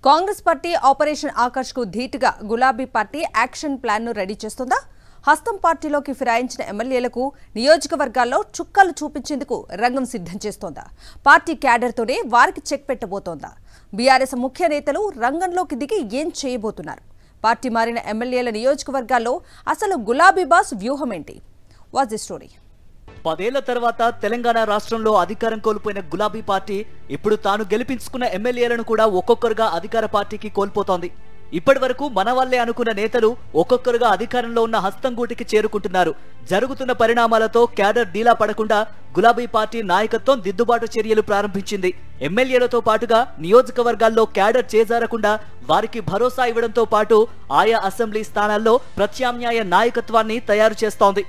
Congress party operation Akarsh కు ధీటుగా గులాబీ పార్టీ యాక్షన్ ప్లాన్ ను రెడీ చేస్తుందా? హస్తం పార్టీలోకి ఫిరాయించిన ఎమ్మెల్యేలకు నియోజకవర్గాల్లో చుక్కలు చూపించేందుకు రంగం సిద్ధం చేస్తోందా? పార్టీ క్యాడర్తోనే వారికి చెక్ పెట్టబోతోందా? బీఆర్ఎస్ ముఖ్య నేతలు రంగంలోకి దిగి ఏం చేయబోతున్నారు? పార్టీ మారిన ఎమ్మెల్యేల నియోజకవర్గాల్లో అసలు గులాబీ బాస్ వ్యూహం ఏంటి? Watch the story. 10 ఏళ్ల తర్వాత తెలంగాణ రాష్ట్రంలో అధికారం కోల్పోయిన గులాబీ పార్టీ ఇప్పుడు తాను గెలిపించుకున్న ఎమ్మెల్యేలను కూడా ఒక్కొక్కరుగా అధికార పార్టీకి కోల్పోతోంది. ఇప్పటి వరకు మన వాళ్లే అనుకున్న నేతలు ఒక్కొక్కరుగా అధికారంలో ఉన్న హస్తం గూటికి చేరుకుంటున్నారు. జరుగుతున్న పరిణామాలతో క్యాడర్ డీలా పడకుండా గులాబీ పార్టీ నాయకత్వం దిద్దుబాటు చర్యలు ప్రారంభించింది. ఎమ్మెల్యేలతో పాటుగా నియోజకవర్గాల్లో క్యాడర్ చేజారకుండా వారికి భరోసా ఇవ్వడంతో పాటు ఆయా అసెంబ్లీ స్థానాల్లో ప్రత్యామ్నాయ నాయకత్వాన్ని తయారు చేస్తోంది.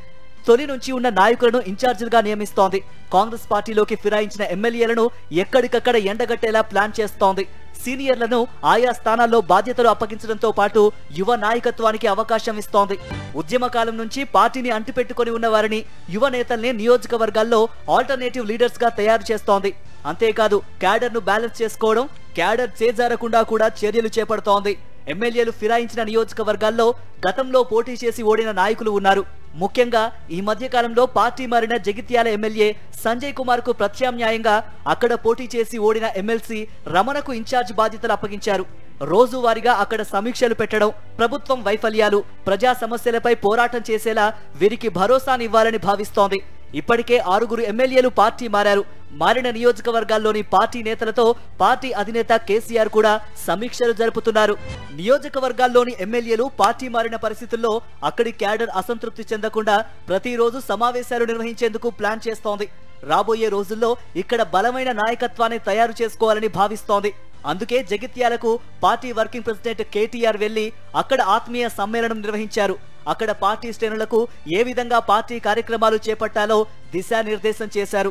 తొలి నుంచి ఉన్న నాయకులను ఇన్ఛార్జీలుగా నియమిస్తోంది. కాంగ్రెస్ పార్టీలోకి ఫిరాయించిన ఎమ్మెల్యేలను ఎక్కడికక్కడ ఎండగట్టేలా ప్లాన్ చేస్తోంది. సీనియర్లను ఆయా స్థానాల్లో బాధ్యతలు అప్పగించడంతో పాటు యువ నాయకత్వానికి అవకాశం ఇస్తోంది. ఉద్యమ కాలం నుంచి పార్టీని అంటిపెట్టుకుని ఉన్న వారిని, యువ నేతల్ని నియోజకవర్గాల్లో ఆల్టర్నేటివ్ లీడర్స్ గా తయారు చేస్తోంది. అంతేకాదు క్యాడర్ ను బ్యాలెన్స్ చేసుకోవడం, క్యాడర్ చేజారకుండా కూడా చర్యలు చేపడుతోంది. ఎమ్మెల్యేలు ఫిరాయించిన నియోజకవర్గాల్లో గతంలో పోటీ చేసి ఓడిన నాయకులు ఉన్నారు. ముఖ్యంగా ఈ మధ్య కాలంలో పార్టీ మారిన జగిత్యాల ఎమ్మెల్యే సంజయ్ కుమార్ కు ప్రత్యామ్నాయంగా అక్కడ పోటీ చేసి ఓడిన ఎమ్మెల్సీ రమణకు ఇన్ఛార్జ్ బాధ్యతలు అప్పగించారు. రోజువారీగా అక్కడ సమీక్షలు పెట్టడం, ప్రభుత్వం వైఫల్యాలు, ప్రజా సమస్యలపై పోరాటం చేసేలా వీరికి భరోసానివ్వాలని భావిస్తోంది. ఇప్పటికే 6 ఎమ్మెల్యేలు పార్టీ మారారు. మారిన నియోజకవర్గాల్లోని పార్టీ నేతలతో పార్టీ అధినేత కేసీఆర్ కూడా సమీక్షలు జరుపుతున్నారు. నియోజకవర్గాల్లోని ఎమ్మెల్యేలు పార్టీ మారిన పరిస్థితుల్లో అక్కడి క్యాడర్ అసంతృప్తి చెందకుండా ప్రతిరోజు సమావేశాలు నిర్వహించేందుకు ప్లాన్ చేస్తోంది. రాబోయే రోజుల్లో ఇక్కడ బలమైన నాయకత్వాన్ని తయారు చేసుకోవాలని భావిస్తోంది. అందుకే జగిత్యాలకు పార్టీ వర్కింగ్ ప్రెసిడెంట్ కేటీఆర్ వెళ్లి అక్కడ ఆత్మీయ సమ్మేళనం నిర్వహించారు. అక్కడ పార్టీ శ్రేణులకు ఏ విధంగా పార్టీ కార్యక్రమాలు చేపట్టాలో దిశానిర్దేశం చేశారు.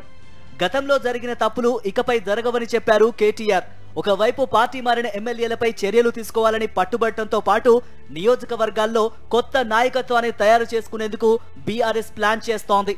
గతంలో జరిగిన తప్పులు ఇకపై జరగవని చెప్పారు కేటీఆర్. ఒకవైపు పార్టీ మారిన ఎమ్మెల్యేలపై చర్యలు తీసుకోవాలని పట్టుబట్టడంతో పాటు నియోజకవర్గాల్లో కొత్త నాయకత్వాన్ని తయారు చేసుకునేందుకు బీఆర్ఎస్ ప్లాన్ చేస్తోంది.